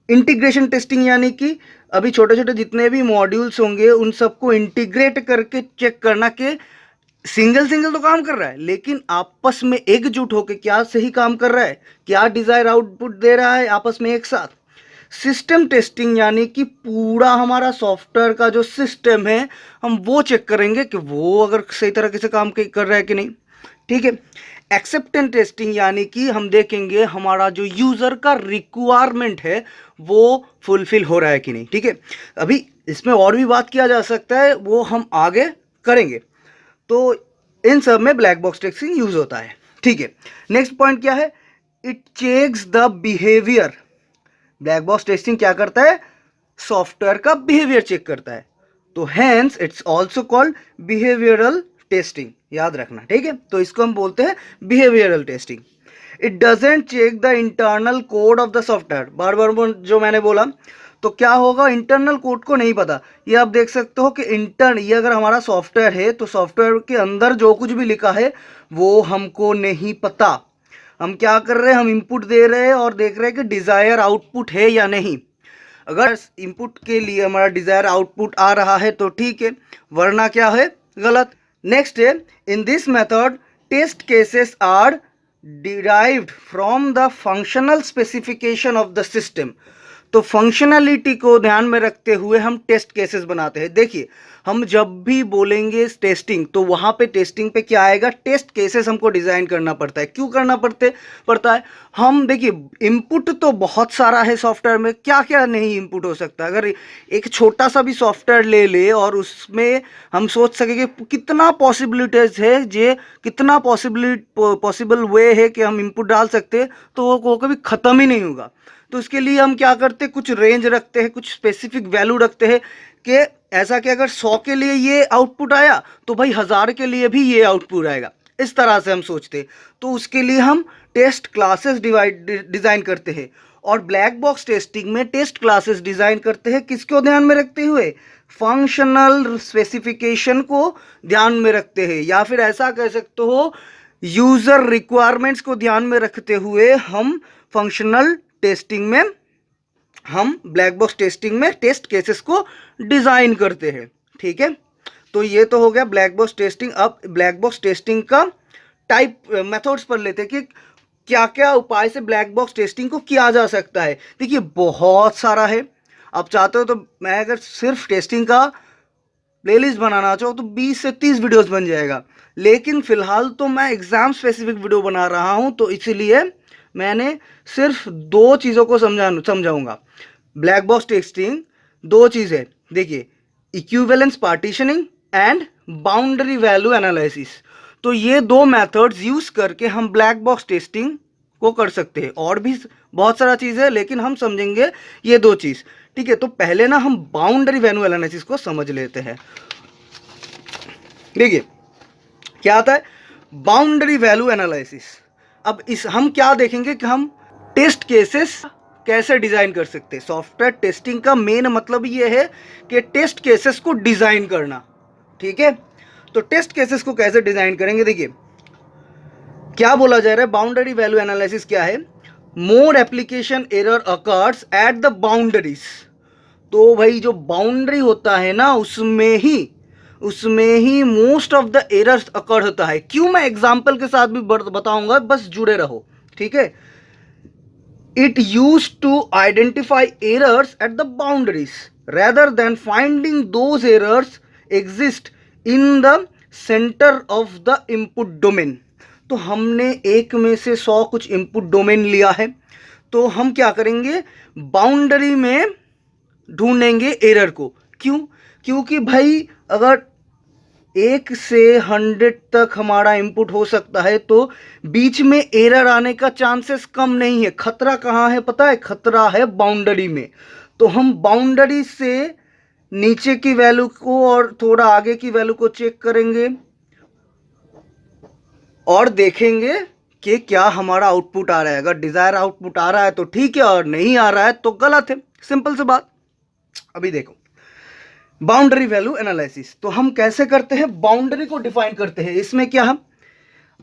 इंटीग्रेशन टेस्टिंग यानी कि अभी छोटे छोटे जितने भी मॉड्यूल्स होंगे उन सबको इंटीग्रेट करके चेक करना कि सिंगल सिंगल तो काम कर रहा है लेकिन आपस में एकजुट होकर क्या सही काम कर रहा है, क्या डिजायर आउटपुट दे रहा है आपस में एक साथ। सिस्टम टेस्टिंग यानी कि पूरा हमारा सॉफ्टवेयर का जो सिस्टम है हम वो चेक करेंगे कि वो अगर सही तरीके से काम कर रहा है कि नहीं, ठीक है। एक्सेप्टेंस टेस्टिंग यानी कि हम देखेंगे हमारा जो यूज़र का रिक्वायरमेंट है वो फुलफिल हो रहा है कि नहीं, ठीक है। अभी इसमें और भी बात किया जा सकता है, वो हम आगे करेंगे। तो इन सब में ब्लैक बॉक्स टेस्टिंग यूज होता है, ठीक है। नेक्स्ट पॉइंट क्या है, it checks the behaviour. Black box testing क्या करता है, सॉफ्टवेयर का बिहेवियर चेक करता है। तो hence it's also called behavioural testing, याद रखना, ठीक है। तो इसको हम बोलते हैं behavioural testing. It doesn't check the internal code of the software. बार बार जो मैंने बोला, तो क्या होगा, इंटरनल कोड को नहीं पता। ये आप देख सकते हो कि ये अगर हमारा सॉफ्टवेयर है तो सॉफ्टवेयर के अंदर जो कुछ भी लिखा है वो हमको नहीं पता। हम क्या कर रहे हैं, हम इनपुट दे रहे हैं और देख रहे हैं कि डिज़ायर आउटपुट है या नहीं। अगर इनपुट के लिए हमारा डिज़ायर आउटपुट आ रहा है तो ठीक है, वरना क्या है, गलत। नेक्स्ट है, in this method test cases are derived from the functional specification of the system. तो फंक्शनैलिटी को ध्यान में रखते हुए हम टेस्ट केसेस बनाते हैं। देखिए, हम जब भी बोलेंगे टेस्टिंग तो वहाँ पे टेस्टिंग पे क्या आएगा, टेस्ट केसेस हमको डिज़ाइन करना पड़ता है। क्यों करना पड़ता है, हम देखिए इनपुट तो बहुत सारा है सॉफ्टवेयर में, क्या क्या नहीं इनपुट हो सकता है। अगर एक छोटा सा भी सॉफ्टवेयर ले ले और उसमें हम सोच सके कि कितना पॉसिबिलिटीज है, जे कितना पॉसिबल वे है कि हम इनपुट डाल सकते हैं, तो वो कभी ख़त्म ही नहीं होगा। तो इसके लिए हम क्या करते हैं, कुछ रेंज रखते हैं, कुछ स्पेसिफिक वैल्यू रखते हैं कि ऐसा कि अगर 100 के लिए ये आउटपुट आया तो भाई 1000 के लिए भी ये आउटपुट आएगा। इस तरह से हम सोचते हैं। तो उसके लिए हम टेस्ट क्लासेस डिज़ाइन करते हैं। और ब्लैक बॉक्स टेस्टिंग में टेस्ट क्लासेस डिज़ाइन करते हैं किसको ध्यान में रखते हुए, फंक्शनल स्पेसिफिकेशन को ध्यान में रखते हैं, या फिर ऐसा कह सकते हो यूज़र रिक्वायरमेंट्स को ध्यान में रखते हुए हम फंक्शनल टेस्टिंग में, हम ब्लैक बॉक्स टेस्टिंग में टेस्ट केसेस को डिज़ाइन करते हैं, ठीक है। तो ये तो हो गया ब्लैक बॉक्स टेस्टिंग। अब ब्लैक बॉक्स टेस्टिंग का टाइप मेथड्स पर लेते हैं कि क्या क्या उपाय से ब्लैक बॉक्स टेस्टिंग को किया जा सकता है। देखिए बहुत सारा है, आप चाहते हो तो मैं अगर सिर्फ टेस्टिंग का प्लेलिस्ट बनाना चाहो तो 20 से 30 वीडियोस बन जाएगा, लेकिन फिलहाल तो मैं एग्जाम स्पेसिफिक वीडियो बना रहा हूँ, तो इसीलिए मैंने सिर्फ 2 चीज़ों को समझाऊंगा। ब्लैक बॉक्स टेस्टिंग 2 चीज़ है, देखिए equivalence partitioning and boundary value analysis. तो ये दो मेथड्स यूज करके हम ब्लैक बॉक्स टेस्टिंग को कर सकते हैं। और भी बहुत सारा चीज़ है लेकिन हम समझेंगे ये दो चीज़, ठीक है। तो पहले ना हम बाउंड्री वैल्यू एनालिसिस को समझ लेते हैं। देखिए क्या आता है बाउंड्री वैल्यू एनालिसिस। अब इस हम क्या देखेंगे कि हम टेस्ट केसेस कैसे डिजाइन कर सकते हैं। सॉफ्टवेयर टेस्टिंग का मेन मतलब ये है कि टेस्ट केसेस को डिजाइन करना, ठीक है। तो टेस्ट केसेस को कैसे डिजाइन करेंगे, देखिए क्या बोला जा रहा है। बाउंड्री वैल्यू एनालिसिस क्या है, more application error occurs at the boundaries. तो भाई जो बाउंड्री होता है ना उसमें ही most of the errors occur होता है। क्यों, मैं एग्जांपल के साथ भी बताऊंगा, बस जुड़े रहो, ठीक है। It use to identify errors at the boundaries rather than finding those errors exist in the centre of the input domain. तो हमने एक में से 100 कुछ इनपुट डोमेन लिया है, तो हम क्या करेंगे बाउंड्री में ढूंढेंगे एरर को। क्यों, क्योंकि भाई अगर 1 से 100 तक हमारा इनपुट हो सकता है तो बीच में एरर आने का चांसेस कम नहीं है। खतरा कहाँ है पता है, खतरा है बाउंड्री में। तो हम बाउंड्री से नीचे की वैल्यू को और थोड़ा आगे की वैल्यू को चेक करेंगे और देखेंगे कि क्या हमारा आउटपुट आ रहा है। अगर डिजायर आउटपुट आ रहा है तो ठीक है, और नहीं आ रहा है तो गलत है। सिंपल सी बात। अभी देखो बाउंड्री वैल्यू एनालिसिस तो हम कैसे करते हैं, बाउंड्री को डिफाइन करते हैं। इसमें क्या है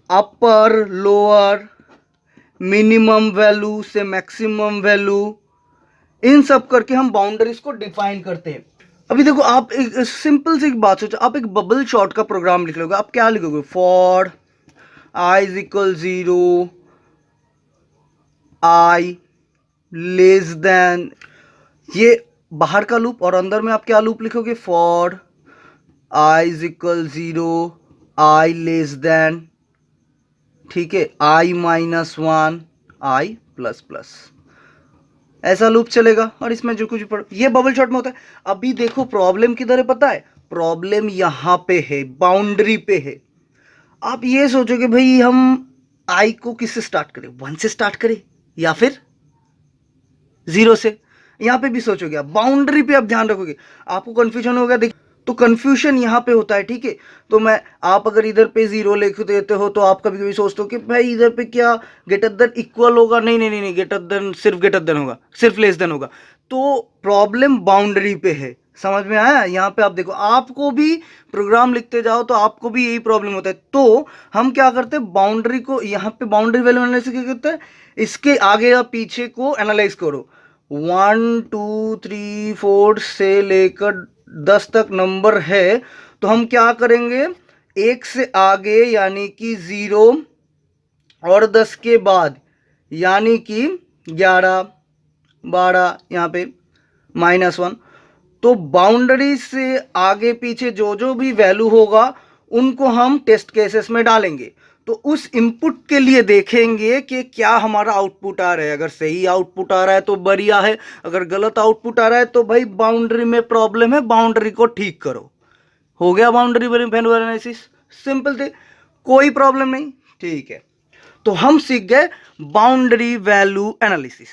अपर लोअर मिनिमम वैल्यू से मैक्सिमम वैल्यू, इन सब करके हम बाउंड्रीज को डिफाइन करते हैं। अभी देखो आप एक सिंपल सी बात सोचो, आप एक बबल शॉट का प्रोग्राम लिख लोगे, आप क्या लिखोगे, for i is equal 0, i less than, ये बाहर का लूप, और अंदर में आप क्या लूप लिखोगे, for i is equal 0, i less than, ठीक है, i minus 1, i plus plus, ऐसा लूप चलेगा। और इसमें जो कुछ ये बबल शॉट में होता है। अभी देखो प्रॉब्लम किधर है पता है, प्रॉब्लम यहां पे है, बाउंड्री पे है। आप ये सोचोगे भाई हम i को किससे स्टार्ट करें, 1 से स्टार्ट करें या फिर 0 से। यहां पे भी सोचोगे आप, बाउंड्री पे आप ध्यान रखोगे, आपको कंफ्यूजन होगा। देखिए तो कंफ्यूजन यहाँ पे होता है, ठीक है। तो मैं आप अगर इधर पे 0 लिख देते हो तो आप कभी कभी सोचते हो कि भाई इधर पे क्या ग्रेटर देन इक्वल होगा, नहीं नहीं नहीं, ग्रेटर देन सिर्फ ग्रेटर देन होगा, सिर्फ लेस देन होगा। तो प्रॉब्लम बाउंड्री पे है, समझ में आया। यहाँ पे आप देखो, आपको भी प्रोग्राम लिखते जाओ तो आपको भी यही प्रॉब्लम होता है। तो हम क्या करते हैं, बाउंड्री को यहाँ पे बाउंड्री वैल्यू एनालिसिस क्या करते हैं, इसके आगे या पीछे को एनालाइज करो। 1 2 3 4 से लेकर 10 तक नंबर है, तो हम क्या करेंगे, 1 से आगे यानी कि 0 और 10 के बाद यानी कि 11 12, यहाँ पे -1। तो बाउंड्री से आगे पीछे जो जो भी वैल्यू होगा उनको हम टेस्ट केसेस में डालेंगे। तो उस इनपुट के लिए देखेंगे कि क्या हमारा आउटपुट आ रहा है। अगर सही आउटपुट आ रहा है तो बढ़िया है, अगर गलत आउटपुट आ रहा है तो भाई बाउंड्री में प्रॉब्लम है, बाउंड्री को ठीक करो। हो गया बाउंड्री वैल्यू एनालिसिस, सिंपल थे, कोई प्रॉब्लम नहीं, ठीक है। तो हम सीख गए बाउंड्री वैल्यू एनालिसिस।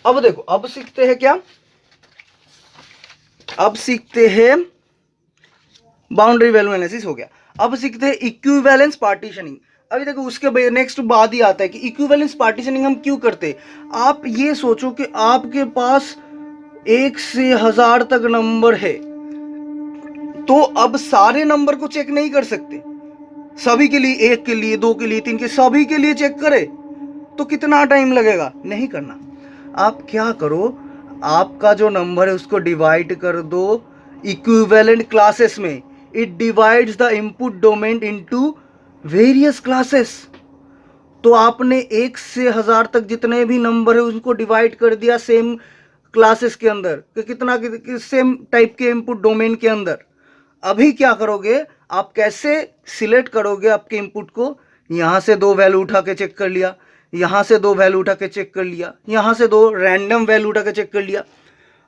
अब देखो अब सीखते हैं क्या, अब सीखते हैं बाउंड्री वैल्यू एनालिसिस हो गया। अब सीखते हैं इक्विवेलेंस पार्टीशनिंग। अभी देखो उसके नेक्स्ट बाद ही आता है कि इक्विवेलेंस पार्टीशनिंग हम क्यों करते हैं। आप ये सोचो कि आपके पास 1 से 1000 तक नंबर है, तो अब सारे नंबर को चेक नहीं कर सकते, सभी के लिए, 1 के लिए, 2 के लिए, 3 के, सभी के लिए चेक करे तो कितना टाइम लगेगा, नहीं करना। आप क्या करो, आपका जो नंबर है उसको डिवाइड कर दो इक्विवेलेंट क्लासेस में। It divides the input domain into various classes. तो आपने 1 से 1000 तक जितने भी नंबर है उनको डिवाइड कर दिया सेम क्लासेस के अंदर, कि कितना सेम टाइप के इनपुट डोमेन के अंदर। अभी क्या करोगे, आप कैसे सिलेक्ट करोगे आपके इनपुट को, यहाँ से 2 वैल्यू उठा के चेक कर लिया, यहाँ से 2 वैल्यू उठा के चेक कर लिया, यहाँ से 2 रैंडम वैल्यू उठा के चेक कर लिया।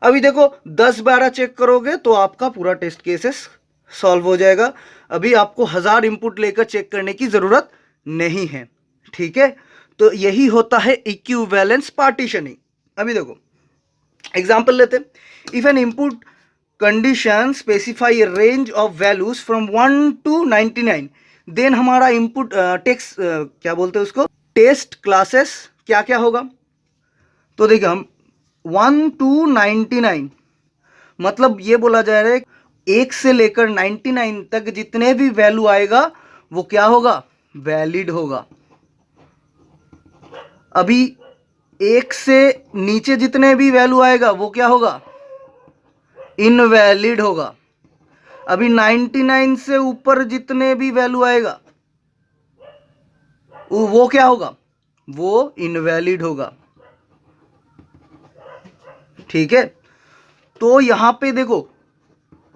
अभी देखो 10-12 चेक करोगे तो आपका पूरा टेस्ट केसेस सॉल्व हो जाएगा। अभी आपको 1000 इनपुट लेकर चेक करने की जरूरत नहीं है, ठीक है। तो यही होता है इक्विवेलेंस पार्टीशनिंग। अभी देखो एग्जांपल लेते हैं। If an input condition specify a range of values from 1 to 99, then हमारा इनपुट टेक्स्ट क्या बोलते हैं उसको, टेस्ट क्लासेस क्या क्या होगा। तो देखिए हम 1 to 99 मतलब ये बोला जा रहा है 1 से लेकर 99 तक जितने भी वैल्यू आएगा वो क्या होगा, वैलिड होगा। अभी 1 से नीचे जितने भी वैल्यू आएगा वो क्या होगा, इनवैलिड होगा। अभी 99 से ऊपर जितने भी वैल्यू आएगा वो क्या होगा, वो इनवैलिड होगा, ठीक है। तो यहां पे देखो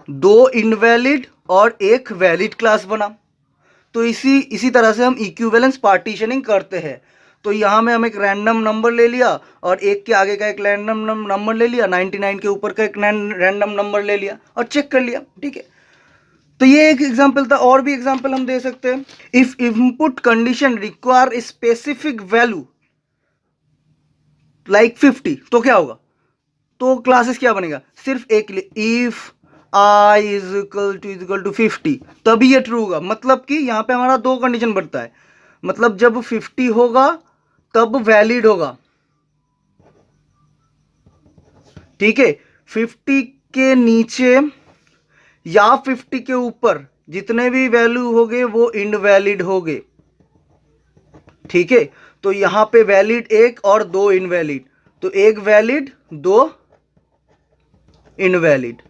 2 इनवैलिड और 1 वैलिड क्लास बना। तो इसी तरह से हम इक्विवेलेंस पार्टीशनिंग करते हैं। तो यहां में हम एक रैंडम नंबर ले लिया और 1 के आगे का एक रैंडम नंबर ले लिया, 99 के ऊपर का एक रैंडम नंबर ले लिया और चेक कर लिया, ठीक है। तो ये एक एग्जांपल था, और भी एग्जांपल हम दे सकते हैं। If input condition require a specific value like 50, तो क्या होगा, तो क्लासेस क्या बनेगा, सिर्फ एक if i is equal to 50 तभी ये ट्रू होगा। मतलब कि यहां पे हमारा 2 कंडीशन बढ़ता है, मतलब जब 50 होगा तब वैलिड होगा, ठीक है। 50 के नीचे या 50 के ऊपर जितने भी वैल्यू होंगे वो इनवैलिड होंगे, ठीक है। तो यहां पे वैलिड 1 और 2 इनवैलिड, तो 1 वैलिड 2 इनवैलिड,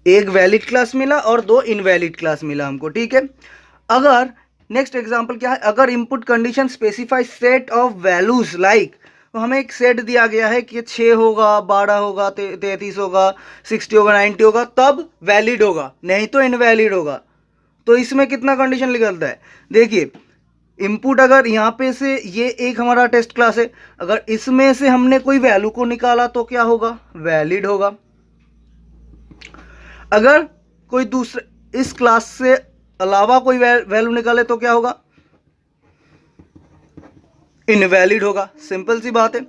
1 वैलिड क्लास मिला और 2 इनवैलिड क्लास मिला हमको, ठीक है। अगर नेक्स्ट एग्जांपल क्या है, अगर input condition specify set of values like, तो हमें एक सेट दिया गया है कि 6 होगा, 12 होगा, 33 होगा, 60 होगा, 90 होगा, तब वैलिड होगा, नहीं तो इनवैलिड होगा। तो इसमें कितना कंडीशन निकलता है, देखिए इनपुट अगर यहाँ पे से ये एक हमारा टेस्ट क्लास है, अगर इसमें से हमने कोई वैल्यू को निकाला तो क्या होगा, वैलिड होगा। अगर कोई दूसरे इस क्लास से अलावा कोई वैल्यू निकाले तो क्या होगा, इनवैलिड होगा, सिंपल सी बात है।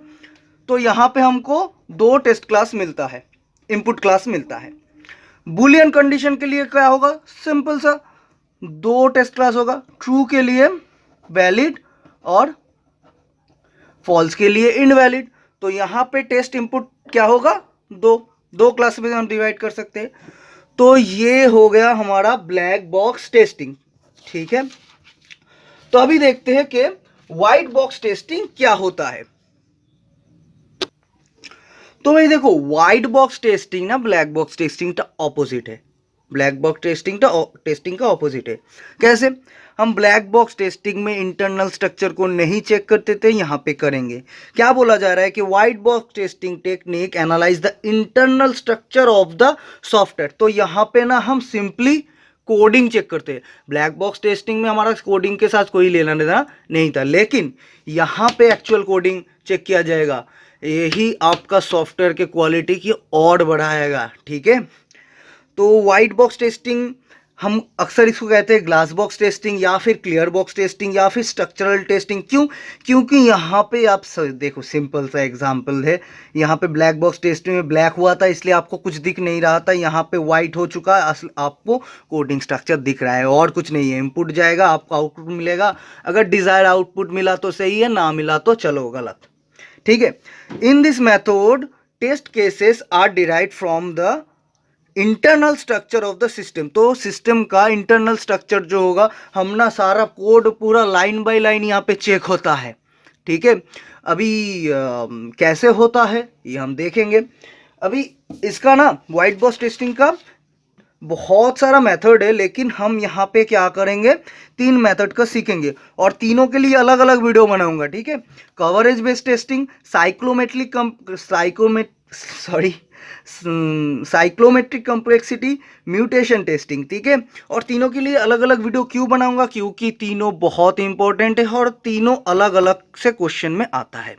तो यहां पे हमको 2 टेस्ट क्लास मिलता है, इनपुट क्लास मिलता है। बुलियन कंडीशन के लिए क्या होगा, सिंपल सा 2 टेस्ट क्लास होगा, ट्रू के लिए वैलिड और फॉल्स के लिए इनवैलिड। तो यहां पे टेस्ट इनपुट क्या होगा, 2 क्लास में हम डिवाइड कर सकते हैं। तो ये हो गया हमारा ब्लैक बॉक्स टेस्टिंग, ठीक है। तो अभी देखते हैं कि व्हाइट बॉक्स टेस्टिंग क्या होता है। तो भाई देखो व्हाइट बॉक्स टेस्टिंग ना ब्लैक बॉक्स टेस्टिंग का ऑपोजिट है, ब्लैक बॉक्स टेस्टिंग का ऑपोजिट है। कैसे, हम ब्लैक बॉक्स टेस्टिंग में इंटरनल स्ट्रक्चर को नहीं चेक करते थे, यहाँ पे करेंगे। क्या बोला जा रहा है कि white box testing technique analyse the internal structure of the software. तो यहाँ पे ना हम सिंपली कोडिंग चेक करते हैं। ब्लैक बॉक्स टेस्टिंग में हमारा कोडिंग के साथ कोई लेना देना नहीं था, लेकिन यहाँ पे एक्चुअल कोडिंग चेक किया जाएगा। यही आपका सॉफ्टवेयर के क्वालिटी की और बढ़ाएगा, ठीक है। तो वाइट बॉक्स टेस्टिंग हम अक्सर इसको कहते हैं ग्लास बॉक्स टेस्टिंग या फिर क्लियर बॉक्स टेस्टिंग या फिर स्ट्रक्चरल टेस्टिंग। क्यों, क्योंकि यहाँ पे आप देखो सिंपल सा एग्जांपल है, यहाँ पे ब्लैक बॉक्स टेस्टिंग में ब्लैक हुआ था इसलिए आपको कुछ दिख नहीं रहा था, यहाँ पे वाइट हो चुका है, आपको कोडिंग स्ट्रक्चर दिख रहा है और कुछ नहीं है। इनपुट जाएगा, आपको आउटपुट मिलेगा, अगर डिजायर आउटपुट मिला तो सही है, ना मिला तो चलो गलत, ठीक है। In this method test cases are derived from the internal structure of the system. तो सिस्टम का इंटरनल स्ट्रक्चर जो होगा, हम ना सारा कोड पूरा लाइन बाय लाइन यहाँ पे चेक होता है, ठीक है। अभी कैसे होता है ये हम देखेंगे। अभी इसका ना वाइट बॉक्स टेस्टिंग का बहुत सारा मेथड है, लेकिन हम यहाँ पे क्या करेंगे, 3 मेथड का सीखेंगे और तीनों के लिए अलग अलग वीडियो बनाऊंगा, ठीक है। Coverage based testing, cyclomatic complexity, mutation testing, ठीक है। और तीनों के लिए अलग अलग वीडियो क्यों बनाऊंगा, क्योंकि तीनों बहुत इंपॉर्टेंट है और तीनों अलग अलग से क्वेश्चन में आता है।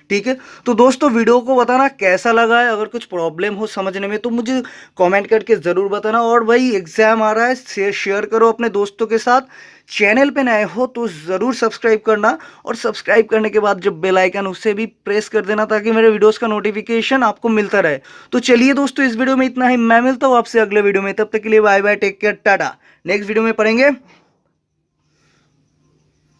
ठीक है। तो दोस्तों वीडियो को बताना कैसा लगा है, अगर कुछ प्रॉब्लम हो समझने में तो मुझे कमेंट करके ज़रूर बताना। और भाई एग्ज़ाम आ रहा है, शेयर करो अपने दोस्तों के साथ। चैनल पे नए हो तो ज़रूर सब्सक्राइब करना, और सब्सक्राइब करने के बाद जो बेल आइकन उसे भी प्रेस कर देना ताकि मेरे वीडियोस का नोटिफिकेशन आपको मिलता रहे। तो चलिए दोस्तों, इस वीडियो में इतना ही। मैं मिलता हूँ आपसे अगले वीडियो में, तब तक के लिए bye bye, take care, ta-ta. Next video में पढ़ेंगे